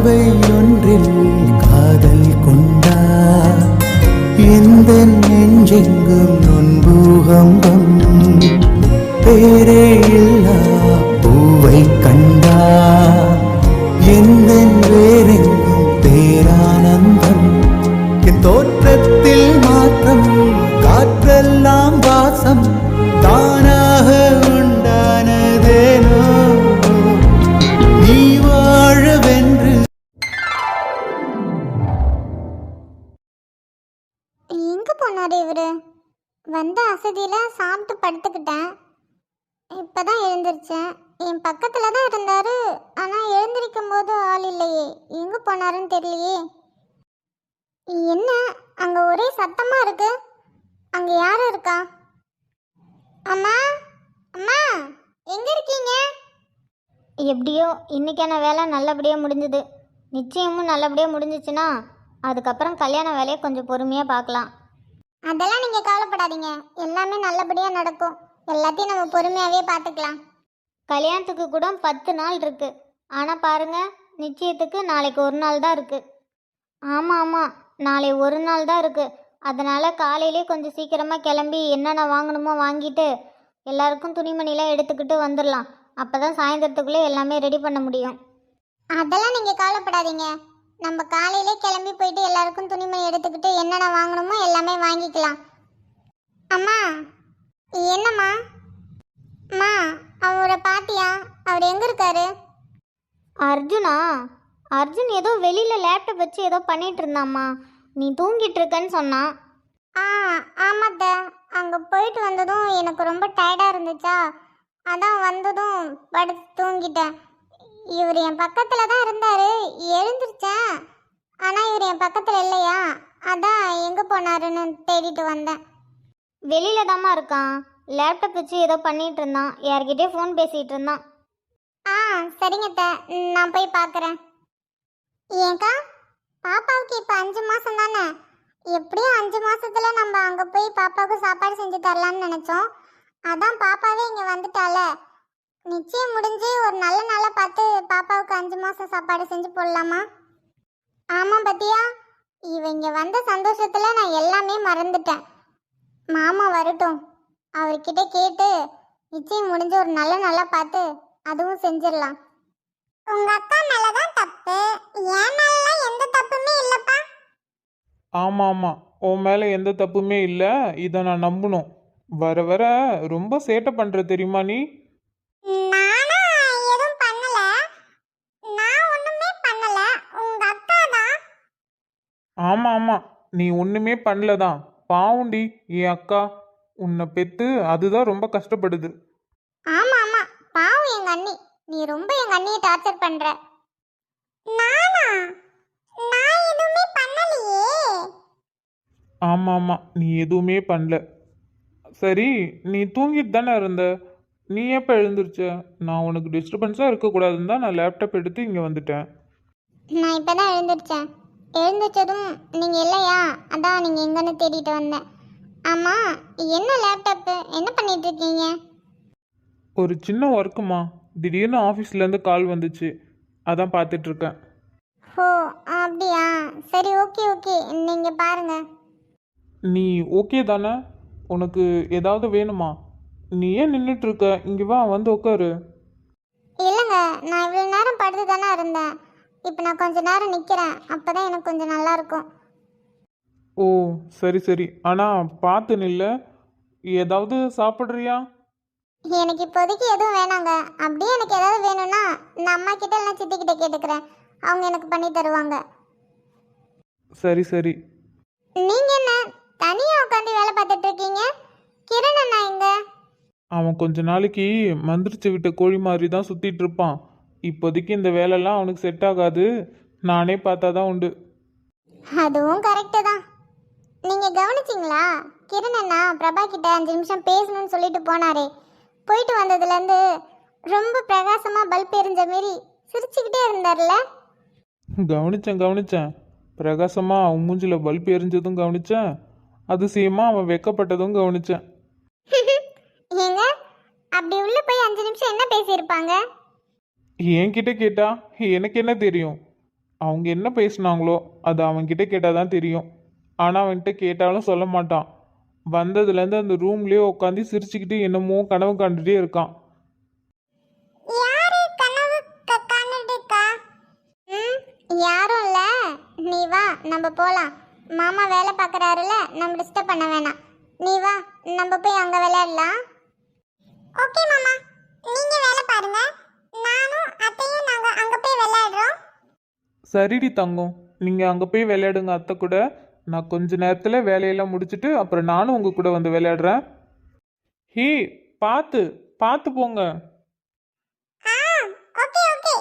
பார்வை ஒன்றில் காதல் கொண்டா எந்த நெஞ்செங்கும் நொன்பூகம்பம் பேரே இல்லா பூவை கண்டா எந்த வேறெங்கும் பேரானந்தம் என் தோற்றத்தில் மாற்றம் காற்றெல்லாம் வாசம் தானாக உண்டானதேனோ நீ வாழவென்று. எங்க போனாரு இவரு? வந்த அசதியில சாப்பிட்டு படுத்துக்கிட்டேன். இப்பதான் எழுந்திருச்சேன். என் பக்கத்துல தான் இருந்தாரு. ஆனா எழுந்திருக்கும் போது ஆள் இல்லையே. எங்க போனாருன்னு தெரியலையே. என்ன அங்க ஒரே சத்தமா இருக்கு? அங்க யாரும் இருக்கா? அம்மா, அம்மா, எங்க இருக்கீங்க? எப்படியோ இன்னைக்கான வேலை நல்லபடியாக முடிஞ்சுது. நிச்சயமும் நல்லபடியாக முடிஞ்சிச்சுன்னா அதுக்கப்புறம் கல்யாண வேலையை கொஞ்சம் பொறுமையாக பார்க்கலாம். அதெல்லாம் நீங்கள் கவலைப்படாதீங்க, எல்லாமே நல்லபடியாக நடக்கும். எல்லாத்தையும் நம்ம பொறுமையாகவே பார்த்துக்கலாம். கல்யாணத்துக்கு கூட 10 நாள் இருக்கு. ஆனால் பாருங்க, நிச்சயத்துக்கு நாளைக்கு ஒரு நாள் தான் இருக்கு. ஆமாம் ஆமாம், நாளை ஒரு நாள் தான் இருக்கு. அதனால் காலையிலே கொஞ்சம் சீக்கிரமாக கிளம்பி என்னென்ன வாங்கணுமோ வாங்கிட்டு எல்லாருக்கும் துணிமணிலாம் எடுத்துக்கிட்டு வந்துடலாம். அப்போ தான் சாயந்தரத்துக்குள்ளே எல்லாமே ரெடி பண்ண முடியும். அதெல்லாம் நீங்கள் கவலைப்படாதீங்க. நம்ம காலையிலே கிளம்பி போயிட்டு எல்லாருக்கும் துணிமணி எடுத்துக்கிட்டு என்னென்ன வாங்கணுமோ எல்லாமே வாங்கிக்கலாம். அம்மா, என்னம்மா? அம்மா, அவரோட பாட்டியா? அவர் எங்கே இருக்காரு? அர்ஜுனா? அர்ஜுன் ஏதோ வெளியில் லேப்டாப் வச்சு ஏதோ பண்ணிகிட்டு இருந்தாம்மா. நீ தூங்கிட்டு இருக்கன்னு சொன்னான். ஆமாத்த, அங்கே போயிட்டு வந்ததும் எனக்கு ரொம்ப டயர்டாக இருந்துச்சா, அதான் வந்ததும் படுத்து தூங்கிட்டேன். இவர் என் பக்கத்தில் தான் இருந்தார். எழுந்திருச்சேன், ஆனால் இவர் என் பக்கத்தில் இல்லையா, அதான் எங்கே போனாருன்னு தேடிட்டு வந்தேன். வெளியில் தாம்மா இருக்கான். லேப்டாப் வச்சு ஏதோ பண்ணிகிட்டு இருந்தான். யார்கிட்டே ஃபோன் பேசிகிட்டு இருந்தான். சரிங்கத்த, நான் போய் பார்க்குறேன். ஏங்கா, பாப்பாவுக்கு இப்போ 5 மாதம் தானே. எப்படியும் 5 மாசத்துல நம்ம அங்கே போய் பாப்பாவுக்கு சாப்பாடு செஞ்சு தரலான்னு நினச்சோம். அதான் பாப்பாவே இங்கே வந்துட்டால. நிச்சயம் முடிஞ்சு ஒரு நல்ல நாளாக பார்த்து பாப்பாவுக்கு 5 மாதம் சாப்பாடு செஞ்சு போடலாமா? ஆமாம் பத்தியா, இவங்க வந்த சந்தோஷத்தில் நான் எல்லாமே மறந்துட்டேன். மாமா வரட்டும், அவர்கிட்ட கேட்டு நிச்சயம் முடிஞ்சு ஒரு நல்ல நாளாக பார்த்து அதுவும் செஞ்சிடலாம். உங்க அக்கா மேலதான் தப்பு, என் மேலாம் எந்த தப்புமே இல்லப்பா. ஆமாம் ஆமாம், உன் மேலே எந்த தப்புமே இல்லை. இதை நான் நம்பணும். வர வர ரொம்ப சேட்டை பண்ணுற தெரியுமா நீ? நானா எதுவும் பண்ணல, நான் ஒண்ணுமே பண்ணல, உங்க அக்கா தான். ஆமாம் ஆமாம், நீ ஒன்றுமே பண்ணல தான். பாவுண்டி என் அக்கா, உன்னை பெற்று அதுதான் ரொம்ப கஷ்டப்படுது. ஆமா ஆமா, பாவம் எங்க அண்ணி. நீ ரொம்ப எங்க அண்ணியை டார்ச்சர் பண்ற. நானா? நான் எதுவுமே பண்ணலையே. ஆமாம் ஆமாம், நீ எதுவுமே பண்ணல. சரி, நீ தூங்கிட்டு தானே இருந்த, நீ எப்போ எழுந்திருச்ச? நான் உனக்கு டிஸ்டர்பன்ஸாக இருக்கக்கூடாதுன்னு தான் நான் லேப்டாப் எடுத்து இங்கே வந்துட்டேன். நான் இப்பதான் எழுந்திருச்சேன். எழுந்திரிச்சதும் நீங்க இல்லையா, அதான் நீங்க எங்கன்னு தேடிட்டு வந்தேன். ஆமா, என்ன லேப்டாப்பு, என்ன பண்ணிட்டு இருக்கீங்க? ஒரு சின்ன ஒர்க்குமா, திடீர்னு ஆஃபீஸ்லேருந்து கால் வந்துச்சு, அதான் பார்த்துட்ருக்கேன். ஓ அப்படியா, சரி ஓகே ஓகே, நீங்க பாருங்க. நீ ஓகே தானே? உனக்கு ஏதாவது வேணுமா? நீ ஏன் நின்றுட்டுருக்க? இங்கே வா, வந்து உட்காரு. இல்லைங்க, நான் இவ்வளோ நேரம் படுத்து தானே இருந்தேன். இப்போ நான் கொஞ்ச நேரம் நிற்கிறேன், அப்போ தான் எனக்கு கொஞ்சம் நல்லாயிருக்கும். ஓ சரி சரி, ஆனால் பார்த்து நில்ல. ஏதாவது சாப்பிட்றியா? எனக்கு இப்போதைக்கு எதுவும் வேணாங்க. அப்படியே எனக்கு ஏதாவது வேணும்னா நான் அம்மா கிட்ட இல்லைனா சித்தி கிட்ட கேட்டுக்கிறேன், அவங்க எனக்கு பண்ணி தருவாங்க. சரி சரி. நீங்கள் என்ன தனியாக உட்காந்து வேலை பார்த்துட்டு இருக்கீங்க? கிரண் அண்ணா எங்க? அவன் கொஞ்ச நாளைக்கு மந்திரிச்சு விட்ட கோழி மாதிரி தான் சுற்றிட்டு இருப்பான். இப்போதைக்கு இந்த வேலைலாம் அவனுக்கு செட் ஆகாது, நானே பார்த்தா தான் உண்டு. அதுவும் கரெக்டு தான். நீங்கள் கவனிச்சிங்களா, கிரண் அண்ணா பிரபா கிட்ட 5 நிமிஷம் பேசணும்னு சொல்லிட்டு போனாரே, போயிட்டு வந்ததுலேருந்து ரொம்ப பிரகாசமாக பல்ப் எரிஞ்ச மாரி சிரிச்சுக்கிட்டே இருந்தார்ல. கவனிச்சேன் கவனிச்சேன். பிரகாசமாக அவன் மூஞ்சில் பல்ப் எரிஞ்சதும் கவனிச்சேன், அதிசயமாக அவன் வெக்கப்பட்டதும் கவனிச்சேன். ஏங்க, அப்படி உள்ள போய் 5 நிமிஷம் என்ன பேசியிருப்பாங்க? என்கிட்ட கேட்டா எனக்கு என்ன தெரியும்? அவங்க என்ன பேசுனாங்களோ அது அவன்கிட்ட கேட்டால் தான் தெரியும். ஆனால் அவன்கிட்ட கேட்டாலும் சொல்ல மாட்டான். வந்ததுலேருந்து அந்த ரூம்லேயே உட்காந்து சிரிச்சுக்கிட்டு என்னமோ கனவு கண்டுட்டே இருக்கான். யாரு கனவு காணுதுக்கா? யாரும் இல்ல, நீ வா நம்ம போலாம். மாமா வேலை பார்க்கறாருல, நம்ம டிஸ்டர்ப் பண்ண வேணாம். நீ வா, நம்ம போய் அங்க விளையாடலாம். ஓகே மாமா, நீங்க வேலை பாருங்க, நானும் அத்தையும் நாங்க அங்க போய் விளையாடுறோம். சரிடி தங்கம், நீங்கள் அங்கே போய் விளையாடுங்க அத்தை கூட. நான் கொஞ்ச நேரத்தில் வேலையெல்லாம் முடிச்சுட்டு அப்புறம் நானும் உங்கள் கூட வந்து விளையாடுறேன். ஹே, பார்த்து பார்த்து போங்க. ஆ, ஓகே ஓகே.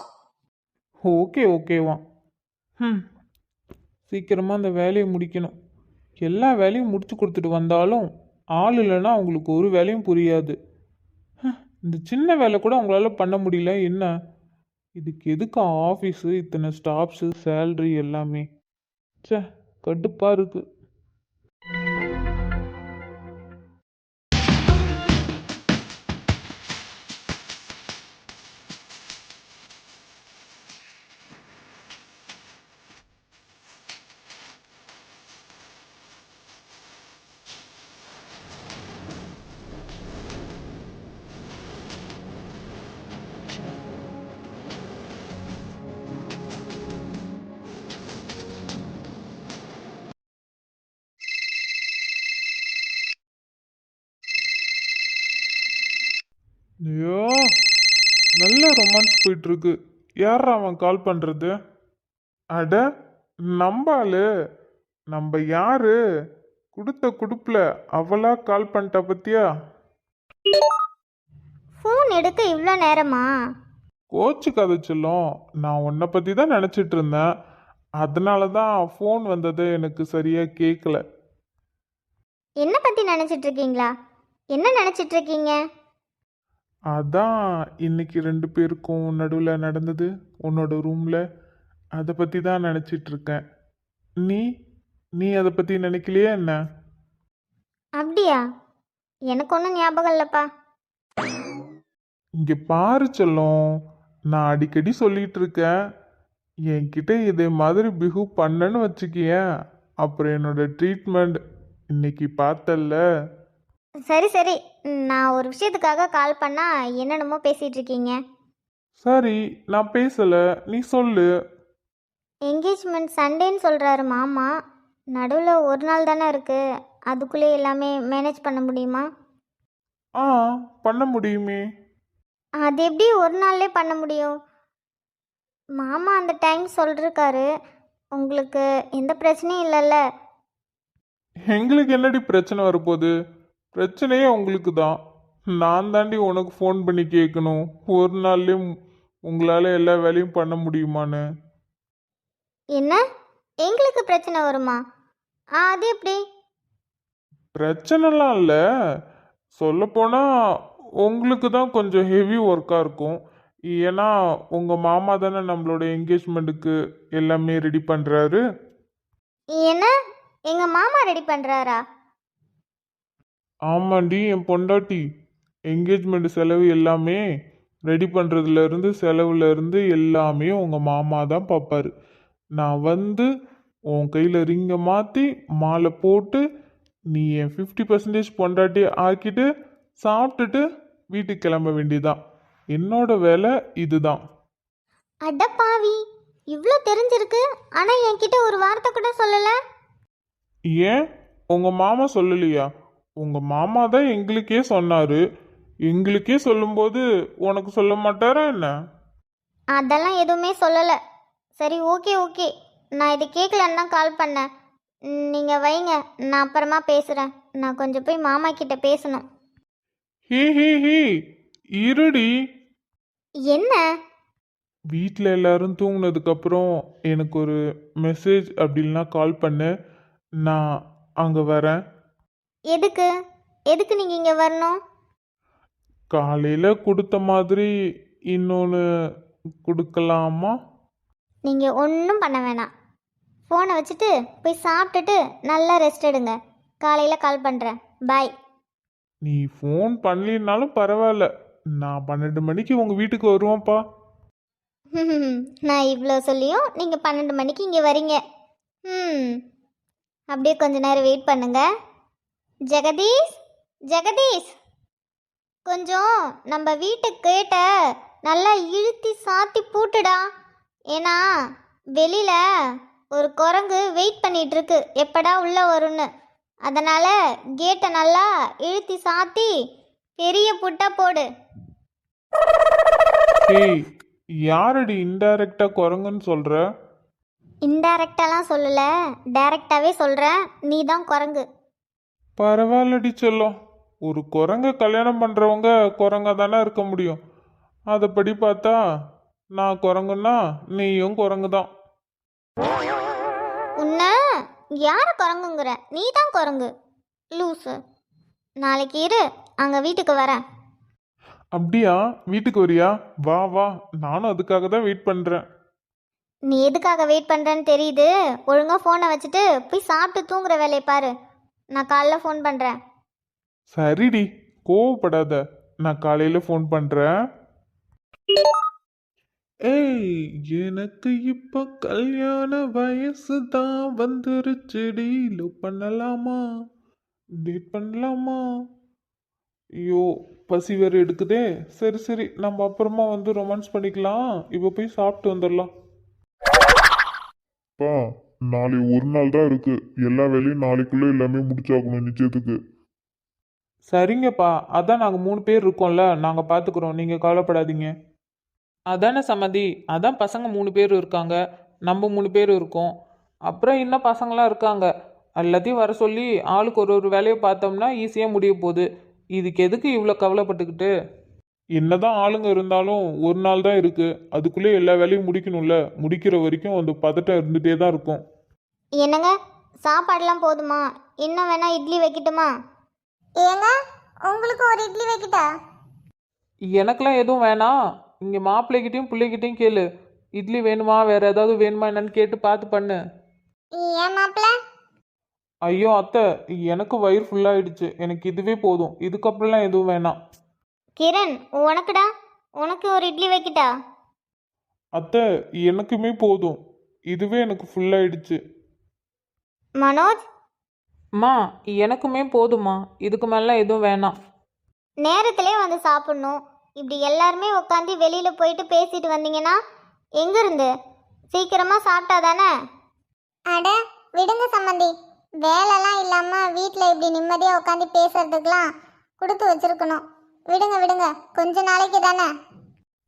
ஓகே ஓகேவா. சீக்கிரமாக அந்த வேலையை முடிக்கணும். எல்லா வேலையும் முடிச்சு கொடுத்துட்டு வந்தாலும் ஆள் இல்லைன்னா அவங்களுக்கு ஒரு வேலையும் புரியாது. இந்த சின்ன வேலை கூட அவங்களால பண்ண முடியல. என்ன இதுக்கு எதுக்கு ஆஃபீஸு, இத்தனை ஸ்டாஃப்ஸு, சேல்ரி எல்லாமே? ச்சே, கடுப்பாக இருக்குது. ஐயோ, நல்ல ரொமான்ஸ் போயிட்டுருக்கு. யார் அவன் கால் பண்ணுறது? அட, நம்பாளு. நம்ம யாரு கொடுத்த குடுப்பில் அவளா கால் பண்ணிட்டா பத்தியா? ஃபோன் எடுக்க இவ்வளோ நேரமா? கோச்சு கதை செல்லம், நான் உன்னை பற்றி தான் நினச்சிட்டு இருந்தேன். அதனால தான் ஃபோன் வந்தது எனக்கு சரியாக கேட்கல. என்ன பத்தி நினைச்சிட்டு இருக்கீங்களா? என்ன நினைச்சிட்டு இருக்கீங்க? அதான் இன்னைக்கு 2 பேருக்கும் நடுவில் நடந்தது உன்னோட ரூமில், அதை பற்றி தான் நினச்சிட்டு இருக்கேன். நீ நீ அதை பற்றி நினைக்கலையே என்ன? அப்படியா? எனக்கு ஒன்றும் ஞாபகம் இல்லைப்பா. இங்கே பாரு செல்லம், நான் அடிக்கடி சொல்லிட்டு இருக்கேன், என்கிட்ட இதே மாதிரி பிஹேவ் பண்ணேன்னு வச்சுக்கியேன், அப்புறம் என்னோட ட்ரீட்மெண்ட் இன்னைக்கு பார்த்தல்ல. சரி சரி, நான் ஒரு விஷயத்துக்காக கால் பண்ணால் என்னென்னமோ பேசிகிட்டு இருக்கீங்க. சரி, நான் பேசலை, நீ சொல்லு. என்கேஜ்மெண்ட் சண்டேன்னு சொல்கிறாரு மாமா. நடுவில் ஒரு நாள் தானே இருக்குது, அதுக்குள்ளே எல்லாமே மேனேஜ் பண்ண முடியுமா? ஆ, பண்ண முடியுமே. அது எப்படி ஒரு நாள்லே பண்ண முடியும்? மாமா அந்த டைம் சொல்லிருக்காரு. உங்களுக்கு எந்த பிரச்சனையும் இல்லைல்ல? எங்களுக்கு என்னடி பிரச்சனை வரப்போகுது? பிரச்சனையே உங்களுக்கு தான். நான் தாண்டி உனக்கு ஃபோன் பண்ணி கேட்கணும், ஒரு நாள்லேயும் உங்களால் எல்லா வேலையும் பண்ண முடியுமான்னு. என்ன, எங்களுக்கு பிரச்சனை வருமா? அது எப்படி? பிரச்சனைலாம் இல்லை, சொல்லப்போனால் உங்களுக்கு தான் கொஞ்சம் ஹெவி ஒர்க்காக இருக்கும். ஏன்னா உங்கள் மாமா தானே நம்மளோட என்கேஜ்மெண்ட்டுக்கு எல்லாமே ரெடி பண்ணுறாரு. என்ன, எங்கள் மாமா ரெடி பண்ணுறாரா? ஆமாண்டி, என் பொண்டாட்டி என்கேஜ்மெண்ட் செலவு எல்லாமே ரெடி பண்ணுறதுலேருந்து செலவுலேருந்து எல்லாமே உங்கள் மாமா தான் பார்ப்பாரு. நான் வந்து உன் கையில் ரிங்கை மாற்றி மாலை போட்டு நீ என் 50% பொண்டாட்டி ஆக்கிட்டு சாப்பிட்டுட்டு வீட்டுக்கு கிளம்ப வேண்டியதான். என்னோட வேலை இதுதான். அட பாவி, இவ்வளோ தெரிஞ்சிருக்கு, ஆனால் என்கிட்ட ஒரு வார்த்தை கூட சொல்லலை. ஏன் உங்கள் மாமா சொல்லலையா? உங்கள் மாமா தான் எங்களுக்கே சொன்னார். எங்களுக்கே சொல்லும்போது உனக்கு சொல்ல மாட்டாரா என்ன? அதெல்லாம் எதுவுமே சொல்லலை. சரி, ஓகே ஓகே, நான் இதை கேட்கலன்னு தான் கால் பண்ணேன். நீங்கள் வைங்க, நான் அப்புறமா பேசுகிறேன். நான் கொஞ்சம் போய் மாமா கிட்ட பேசணும். ஹே ஹே ஹே, இருடி. என்ன? வீட்டில் எல்லாரும் தூங்கினதுக்கப்புறம் எனக்கு ஒரு மெசேஜ் அப்படின்னா கால் பண்ணு, நான் அங்கே வரேன். எதுக்கு எதுக்கு நீங்கள் இங்கே வரணும்? காலையில் கொடுத்த மாதிரி இன்னொன்று கொடுக்கலாமா? நீங்கள் ஒன்றும் பண்ண வேணாம். ஃபோனை வச்சுட்டு போய் சாப்பிட்டுட்டு நல்லா ரெஸ்ட் எடுங்க. காலையில் கால் பண்ணுறேன். பாய். நீ ஃபோன் பண்ணலினாலும் பரவாயில்ல, நான் 12 மணிக்கு உங்கள் வீட்டுக்கு வருவேன்ப்பா. நான் இவ்வளோ சொல்லியும் நீங்கள் 12 மணிக்கு இங்கே வரீங்க. அப்படியே கொஞ்ச நேரம் வெயிட் பண்ணுங்க. ஜெகதீஷ், ஜெகதீஷ், கொஞ்சம் நம்ம வீட்டு கேட்ட நல்லா இழுத்தி சாத்தி பூட்டுடா. ஏன்னா வெளியில் ஒரு குரங்கு வெயிட் பண்ணிட்டு இருக்கு எப்படா உள்ளே வரும்னு. அதனால் கேட்டை நல்லா இழுத்தி சாத்தி பெரிய புட்டா போடு. ஏய், யாரடி இன்டைரக்டா குரங்குன்னு சொல்ற? இன்டைரக்டாலாம் சொல்லலை, டைரக்டாகவே சொல்கிறேன். நீ தான் குரங்கு. பரவாயில்லடி செல்லம். ஒரு குரங்க கல்யாணம் பண்றவங்க குரங்கா தானே இருக்க முடியும். அதைப்படி பார்த்தா நான் குரங்குன்னா நீயும் குரங்கு தான். உன்னை யாரை குரங்குங்கிற? நீ தான் குரங்கு லூசு. நாளைக்கு இரு, அங்கே வீட்டுக்கு வரேன். அப்படியா? வீட்டுக்கு வரியா? வா வா, நானும் அதுக்காக தான் வெயிட் பண்றேன். நீ எதுக்காக வெயிட் பண்ணுறேன்னு தெரியுது. ஒழுங்காக ஃபோனை வச்சுட்டு போய் சாப்பிட்டு தூங்குற வேலையை பாரு. நான் காலைல ஃபோன் பண்ணுறேன். சரிடி, கோவப்படாத. நான் காலையில ஃபோன் பண்றேன். ஏய், எனக்கு இப்ப கல்யாண வயசு தான் வந்துருச்சுடி. லவ் பண்ணலாமா? டேட் பண்ணலாமா? ஐயோ, பசி வேற எடுக்குதே. சரி சரி, நம்ம அப்புறமா வந்து ரொமான்ஸ் பண்ணிக்கலாம். இப்போ போய் சாப்பிட்டு வந்துடலாம். பா, நாளை ஒரு நாள் தான் இருக்கு. எல்லா வேலையும் நாளைக்குள்ள எல்லாமே முடிச்சாகணும் நிச்சயத்துக்கு. சரிங்கப்பா, அதான் நாங்கள் 3 பேர் இருக்கோம்ல, நாங்கள் பார்த்துக்குறோம், நீங்கள் கவலைப்படாதீங்க. அதானே சம்மதி, அதான் பசங்க 3 பேர் இருக்காங்க, நம்ம 3 பேர் இருக்கோம். அப்புறம் இன்னும் பசங்களாம் இருக்காங்க. எல்லாத்தையும் வர சொல்லி ஆளுக்கு ஒரு வேலையை பார்த்தோம்னா ஈஸியாக முடிய போகுது. இதுக்கு எதுக்கு இவ்வளோ கவலைப்பட்டுக்கிட்டு? என்னதான் ஆளுங்க இருந்தாலும் ஒரு நாள் தான் இருக்கு. அதுக்குள்ளே எல்லா வேலையும் முடிக்கணும்ல. முடிக்கிற வரைக்கும் அந்த பதட்டம் இருந்துகிட்டே தான் இருக்கும். என்னங்க, சாப்பாடெல்லாம் போதுமா? இன்னும் வேணா இட்லி வைக்கட்டுமா? ஏங்க, உங்களுக்கு ஒரு இட்லி வைக்கிட்டா? எனக்கெல்லாம் எதுவும் வேணாம். இங்கே மாப்பிள்ளைகிட்டையும் பிள்ளைகிட்டையும் கேளு. இட்லி வேணுமா, வேற ஏதாவது வேணுமா என்னன்னு கேட்டு பார்த்து பண்ணு. ஏன் மாப்பிள்ள? ஐயோ அத்தை, எனக்கு வயிறு ஃபுல்லாகிடுச்சு. எனக்கு இதுவே போதும். இதுக்கப்புறம்லாம் எதுவும் வேணாம். கிரண், உனக்குடா, உனக்கு ஒரு இட்லி வைக்கிட்டா? அத்தை, எனக்குமே போதும். இதுவே எனக்கு ஃபுல்லாகிடுச்சு. மனோஜ், அம்மா, எனக்குமே போதுமா. இதுக்கு மேலாம் எதுவும் வேணாம். நேரத்திலே வந்து சாப்பிட்ணும். இப்படி எல்லாருமே உட்காந்து வெளியில் போயிட்டு பேசிட்டு வந்தீங்கன்னா எங்கேருந்து? சீக்கிரமாக சாப்பிட்டா தானே? அட விடுங்க சம்மந்தி, வேலைலாம் இல்லாமல் வீட்டில் இப்படி நிம்மதியாக உட்காந்து பேசுறதுக்கெலாம் கொடுத்து வச்சிருக்கணும். விடுங்க விடுங்க, கொஞ்ச நாளைக்கு தானே.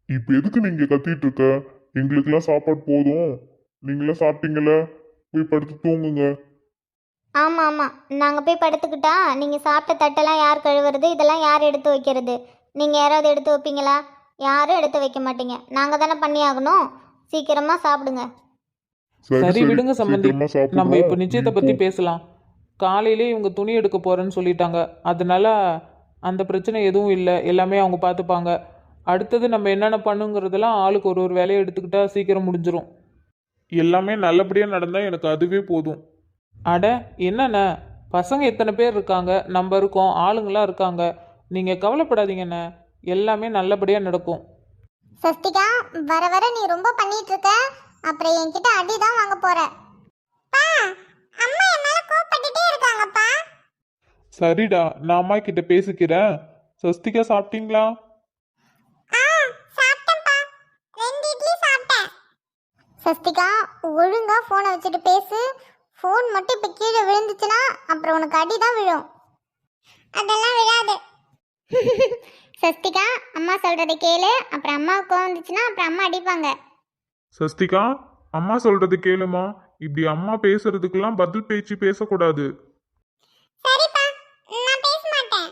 இப்ப எதுக்கு நீங்க கத்திட்டு இருக்க? எங்களுக்கெல்லாம் சாப்பாடு போதும். நீங்களாம் சாப்பிட்டீங்கல்ல, போய் படுத்து தூங்குங்க. ஆமாம் ஆமாம், நாங்கள் போய் படுத்துக்கிட்டா நீங்கள் சாப்பிட்ட தட்டெல்லாம் யார் கழுவுறது? இதெல்லாம் யார் எடுத்து வைக்கிறது? நீங்கள் யாராவது எடுத்து வைப்பீங்களா? யாரும் எடுத்து வைக்க மாட்டீங்க. நாங்கள் தானே பண்ணி ஆகணும். சீக்கிரமாக சாப்பிடுங்க. சரி விடுங்க சம்பந்தி, சீக்கிரமா சாப்பிடுவோம். நம்ம இப்போ நிச்சயத்தை நீ பற்றி போ. பேசலாம். காலையிலே இவங்க துணி எடுக்க போகிறேன்னு சொல்லிட்டாங்க. அதனால அந்த பிரச்சனை எதுவும் இல்லை, எல்லாமே அவங்க பார்த்துப்பாங்க. அடுத்தது நம்ம என்னென்ன பண்ணுங்கிறதெல்லாம் ஆளுக்கு ஒரு வேலையை எடுத்துக்கிட்டா சீக்கிரம் முடிஞ்சிடும். எல்லாமே நல்லபடியாக நடந்தால் எனக்கு அதுவே போதும். அட என்னண்ணே, பசங்க எத்தனை பேர் இருக்காங்க, நம்ம இருக்கோம், ஆளுங்களாம் இருக்காங்க. நீங்கள் கவலைப்படாதீங்கண்ணே, எல்லாமே நல்லபடியாக நடக்கும். சஸ்திகா, வர வர நீ ரொம்ப பண்ணிட்டு இருக்க. அப்புறம் என்கிட்ட அடி தான் வாங்க போற. அம்மா என் மேல கோபப்பட்டுட்டே இருக்காங்கப்பா. சரிடா, நான் அம்மா கிட்ட பேசிக்கிறேன். சஸ்திகா சாப்பிட்டீங்களா? சாப்பிட்டேன்ப்பா, 2 இட்லி சாப்பிட்டேன். சஸ்திகா, ஒழுங்கா போனை வச்சுட்டு பேசு. ஃபோன் மட்டும் இப்போ கீழே விழுந்துச்சுன்னா அப்புறம் உனக்கு அடி தான் விழும். அதெல்லாம் விழாது. சஸ்திகா, அம்மா சொல்றதை கேளு. அப்புறம் அம்மாவுக்கு வந்துச்சுன்னா அப்புறம் அம்மா அடிப்பாங்க. சஸ்திகா, அம்மா சொல்றது கேளுமா. இப்படி அம்மா பேசுறதுக்கெல்லாம் பதில் பேச்சு பேசக்கூடாது. சரிப்பா, நான் பேச மாட்டேன்.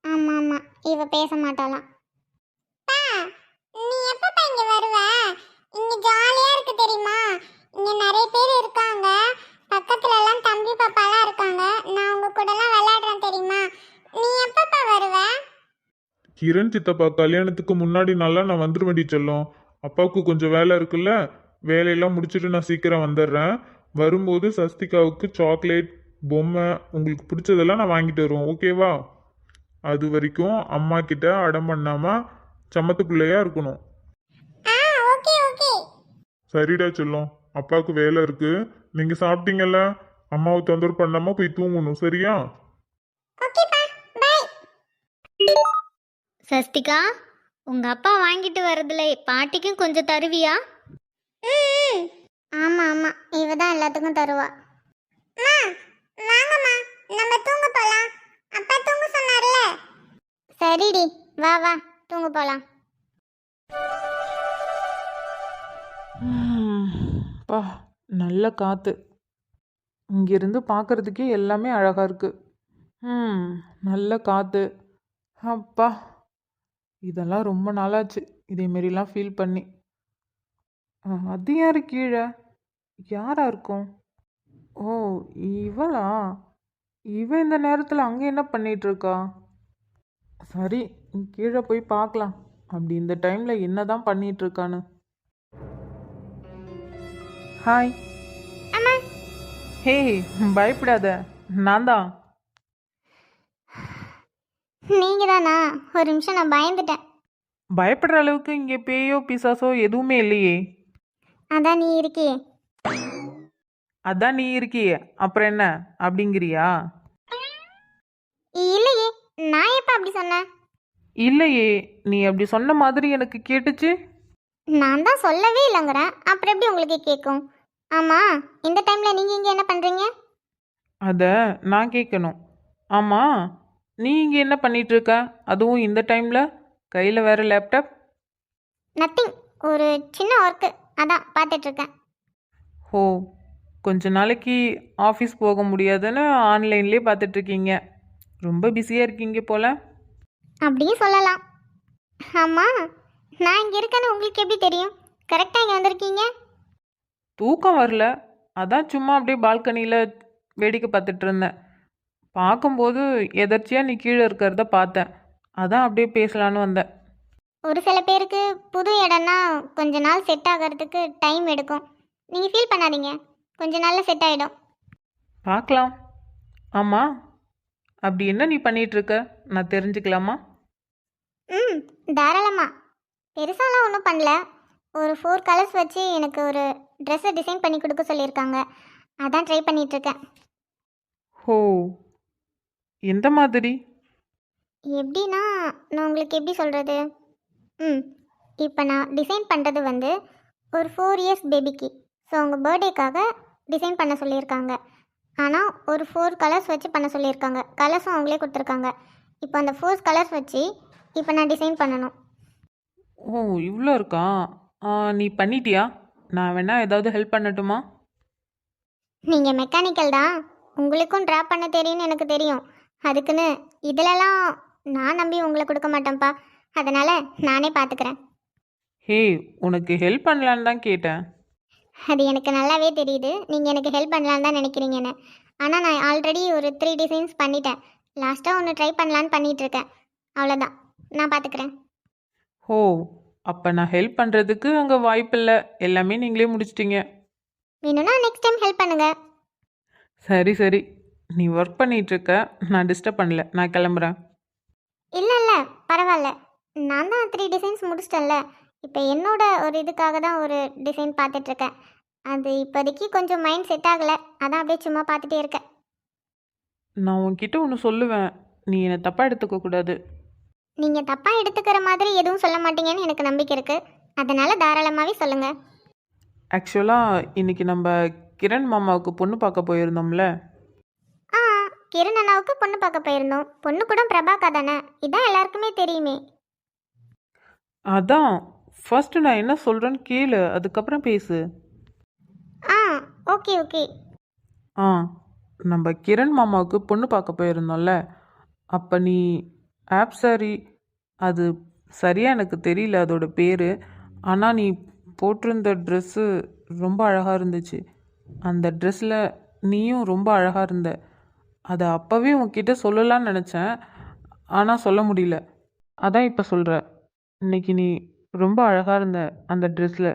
ஆமா ஆமா, இவ பேச மாட்டாளாம். பா, நீ எப்பப்பா இங்க வருவ? இங்க ஜாலியா இருக்கு தெரியுமா? இங்க நிறைய பேர் இருக்காங்க. பக்கத்துல எல்லாம் தம்பி பாப்பாலாம் இருக்காங்க. நான் உங்க கூட எல்லாம் விளையாடுறேன் தெரியுமா? நீ எப்பப்பா வருவ? கிரண் சித்தப்பா கல்யாணத்துக்கு முன்னாடி நாளா நான் வந்துருவேண்டி செல்லம். அப்பாவுக்கு கொஞ்சம் வேலை இருக்குல்ல, வேலையெல்லாம் முடிச்சுட்டு நான் சீக்கிரம் வந்துடுறேன். வரும்போது சஸ்திகாவுக்கு சாக்லேட், பொம்மை, உங்களுக்கு பிடிச்சதெல்லாம் நான் வாங்கிட்டு வருவேன். ஓகேவா? அது வரைக்கும் அம்மா கிட்ட அடம் பண்ணாம சமத்து பிள்ளையா இருக்கணும். ஓகே சரிடா செல்லம், அப்பாவுக்கு வேலை இருக்கு. நீங்க சாப்பிட்டீங்கல்ல, அம்மாவை தொந்தரவு பண்ணாம போய் தூங்கணும், சரியா? ஓகேப்பா, பை. சஸ்திகா, உங்க அப்பா வாங்கிட்டு வரதுல பாட்டிக்கும் கொஞ்சம் தருவியா? ஆமா ஆமா, இவ தான் எல்லாத்துக்கும் தருவா. வாங்கம்மா, நம்ம தூங்க போலாம். அப்பா தூங்க சொன்னார்ல. சரிடி, வா வா தூங்க போலாம். பா, நல்ல காற்று. இங்கிருந்து பார்க்கறதுக்கே எல்லாமே அழகாக இருக்குது. நல்ல காற்று. அப்பா, இதெல்லாம் ரொம்ப நாளாச்சு இதேமாரிலாம் ஃபீல் பண்ணி. அது யார் கீழே? யாரா இருக்கும்? ஓ, இவளா? இவன் இந்த நேரத்தில் அங்கே என்ன பண்ணிட்டு இருக்கா? சரி, கீழே போய் பார்க்கலாம். அப்படி இந்த டைமில் என்ன தான் பண்ணிட்டு இருக்கான்னு. ஹாய். அம்மா, ஹே, பயப்படாத, நான் தான். நீங்க தானா? ஒரு நிமிஷம் நான் பயந்துட்டேன். பயப்படுற அளவுக்கு இங்கே பேயோ பிசாசோ எதுவுமே இல்லையே. அதான் நீ இருக்கியே. அதான் நீ இருக்கியே, அப்புறம் என்ன அப்படிங்கிறியா? இல்லையே, நான் எப்ப அப்படி சொன்னேன்? இல்லையே, நீ அப்படி சொன்ன மாதிரி எனக்கு கேட்டுச்சு. நான் தான் சொல்லவே இல்லைங்கிறேன், அப்புறம் எப்படி உங்களுக்கு கேட்கும்? ஆமா, இந்த டைம்ல நீங்க இங்க என்ன பண்றீங்க? அதை நான் கேட்கணும். ஆமாம், நீ இங்கே என்ன பண்ணிட்டு இருக்க? அதுவும் இந்த டைமில் கையில் வேற லேப்டாப். நத்திங், ஒரு சின்ன ஒர்க்கு, அதான் பார்த்துட்டு இருக்கேன். ஓ, கொஞ்ச நாளைக்கு ஆஃபீஸ் போக முடியாதுன்னு ஆன்லைன்லேயே பார்த்துட்ருக்கீங்க. ரொம்ப பிஸியாக இருக்கீங்க போல். அப்படியும் சொல்லலாம். ஆமா, நான் இங்க இருக்கேன்னு உங்களுக்கு எப்படி தெரியும்? கரெக்டாக இங்கே வந்திருக்கீங்க. தூக்கம் வரல, அதான் சும்மா அப்படியே பால்கனியில் வேடிக்கை பார்த்துட்டு இருந்தேன். பார்க்கும்போது எதர்ச்சியாக நீ கீழே இருக்கிறத பார்த்தேன். அதான் அப்படியே பேசலான்னு வந்தேன். ஒரு சில பேருக்கு புது இடம்னா கொஞ்ச நாள் செட் ஆகிறதுக்கு டைம் எடுக்கும். நீங்கள் ஃபீல் பண்ணாதீங்க, கொஞ்ச நாளில் செட் ஆகிடும். பார்க்கலாம். ஆமாம், அப்படி என்ன நீ பண்ணிகிட்ருக்க, நான் தெரிஞ்சுக்கலாமா? தாராளமாக. பெருசாலாம் ஒன்றும் பண்ணல. ஒரு 4 கலர்ஸ் வச்சு எனக்கு ஒரு ட்ரெஸ்ஸை டிசைன் பண்ணி கொடுக்க சொல்லியிருக்காங்க. அதான் ட்ரை பண்ணிகிட்ருக்கேன். ஓ, எந்த மாதிரி? எப்படின்னா, நான் உங்களுக்கு எப்படி சொல்கிறது? இப்போ நான் டிசைன் பண்ணுறது வந்து ஒரு 4 இயர்ஸ் பேபிக்கு. ஸோ அவங்க பர்த்டேக்காக டிசைன் பண்ண சொல்லியிருக்காங்க. ஆனால் ஒரு 4 கலர்ஸ் வச்சு பண்ண சொல்லியிருக்காங்க. கலர்ஸும் அவங்களே கொடுத்துருக்காங்க. இப்போ அந்த 4 கலர்ஸ் வச்சு இப்போ நான் டிசைன் பண்ணணும். ஓ, இவ்வளோ இருக்கா? நீ பண்ணிட்டியா? நான் வேணா ஏதாவது ஹெல்ப் பண்ணட்டுமா? நீங்கள் மெக்கானிக்கல் தான், உங்களுக்கும் ட்ரா பண்ண தெரியும்னு எனக்கு தெரியும். அதுக்குன்னு இதிலலாம் நான் நம்பி உங்களை கொடுக்க மாட்டேன்ப்பா. அதனால் நானே பார்த்துக்கிறேன். ஹே, உனக்கு ஹெல்ப் பண்ணலான்னு தான் கேட்டேன். அது எனக்கு நல்லாவே தெரியுது, நீங்கள் எனக்கு ஹெல்ப் பண்ணலான்னு தான் நினைக்கிறீங்கன்னு. ஆனால் நான் ஆல்ரெடி ஒரு 3 டிசைன்ஸ் பண்ணிட்டேன். லாஸ்ட்டாக ஒன்று ட்ரை பண்ணலான்னு பண்ணிகிட்ருக்கேன். அவ்வளோதான், நான் பார்த்துக்கிறேன். ஓ, அப்போ நான் ஹெல்ப் பண்ணுறதுக்கு அங்கே வாய்ப்பில்லை, எல்லாமே நீங்களே முடிச்சிட்டிங்க. வேணும்னா நெக்ஸ்ட் டைம் ஹெல்ப் பண்ணுங்கள். சரி சரி, நீ ஒர்க் பண்ணிகிட்ருக்க, நான் டிஸ்டர்ப் பண்ணல, நான் கிளம்புறேன். இல்லை இல்லை, பரவாயில்ல. நான் தான் 3 டிசைன்ஸ் முடிச்சிட்டேன்ல. இப்போ என்னோட ஒரு இதுக்காக தான் ஒரு டிசைன் பார்த்துட்ருக்கேன். அது இப்போதைக்கு கொஞ்சம் மைண்ட் செட் ஆகலை, அதான் அப்படியே சும்மா பார்த்துட்டே இருக்கேன். நான் உன்கிட்ட ஒன்று சொல்லுவேன், நீ என்னை தப்பாக எடுத்துக்கக்கூடாது. நீங்கள் தப்பாக எடுத்துக்கிற மாதிரி எதுவும் சொல்ல மாட்டீங்கன்னு எனக்கு நம்பிக்கை இருக்குது. அதனால் தாராளமாகவே சொல்லுங்கள். ஆக்சுவலாக இன்னைக்கு நம்ம கிரண் மாமாவுக்கு பொண்ணு பார்க்க போயிருந்தோம்ல. ஆ, கிரண் அண்ணாவுக்கு பொண்ணு பார்க்க போயிருந்தோம். பொண்ணு கூட பிரபாக்கா தானே, இதான் எல்லாருக்குமே தெரியுமே. அதான், ஃபர்ஸ்ட் நான் என்ன சொல்கிறேன்னு கேளு, அதுக்கப்புறம் பேசு. ஆ, ஓகே ஓகே. ஆ, நம்ம கிரண் மாமாவுக்கு பொண்ணு பார்க்க போயிருந்தோம்ல, அப்போ நீ ஆப் சாரி, அது சரியாக எனக்கு தெரியல அதோட பேர், ஆனால் நீ போட்டிருந்த ட்ரெஸ்ஸு ரொம்ப அழகாக இருந்துச்சு. அந்த ட்ரெஸ்ஸில் நீயும் ரொம்ப அழகாக இருந்த. அதை அப்போவே உன்கிட்ட சொல்லலான்னு நினச்சேன், ஆனால் சொல்ல முடியல. அதான் இப்போ சொல்கிற, இன்னைக்கு நீ ரொம்ப அழகாக இருந்த அந்த ட்ரெஸ்ஸில்.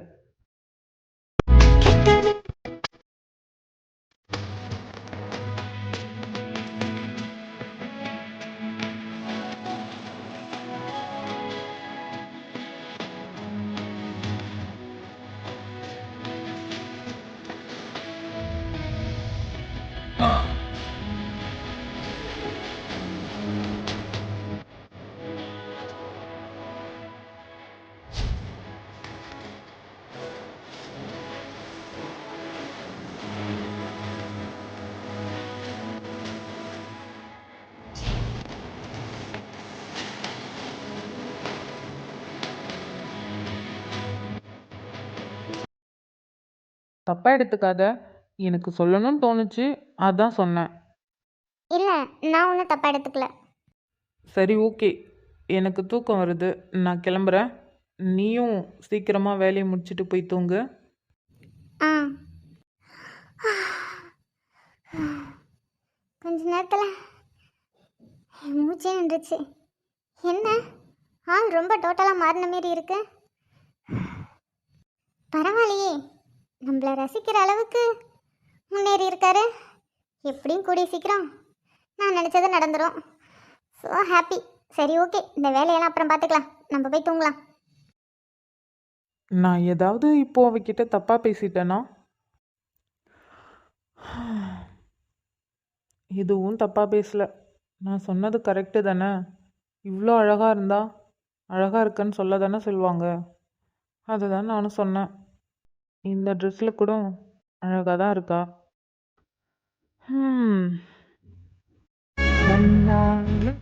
தப்பாக எடுத்துக்காத. எனக்கு சொல்லணும்னு தோணுச்சு, அதான் சொன்னேன். இல்லை, நான் ஒன்றும் தப்பாக எடுத்துக்கல. சரி, ஓகே. எனக்கு தூக்கம் வருது, நான் கிளம்புறேன். நீயும் சீக்கிரமாக வேலையை முடிச்சுட்டு போய் தூங்கு. ஆ. கொஞ்ச நேரத்தில் மூச்சே நின்றுச்சு. என்ன ஆள் ரொம்ப டோட்டலாக மாறின மாரி இருக்கு. பரவாயில்லையே, நம்மளை ரசிக்கிற அளவுக்கு முன்னேறி இருக்காரு. எப்படியும் கூடிய சீக்கிரம் நான் நினச்சது நடந்துடும். So happy. சரி, ஓகே, இந்த வேலையெல்லாம் அப்புறம் பார்த்துக்கலாம், நம்ம போய் தூங்கலாம். நான் ஏதாவது இப்போ அவகிட்ட தப்பாக பேசிட்டேனா? எதுவும் தப்பாக பேசல. நான் சொன்னது கரெக்டு தானே? இவ்வளோ அழகாக இருந்தா அழகாக இருக்குன்னு சொல்ல தானே சொல்லுவாங்க. அதுதான் நானும் சொன்னேன். இந்த ட்ரெஸ்ஸில் கூட அழகாக தான் இருக்கா. முன்னால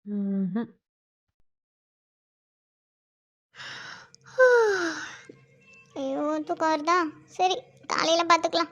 ம்ஹும். ஐயோ, தூக்கம் வருதா? சரி, காலையில் பார்த்துக்கலாம்.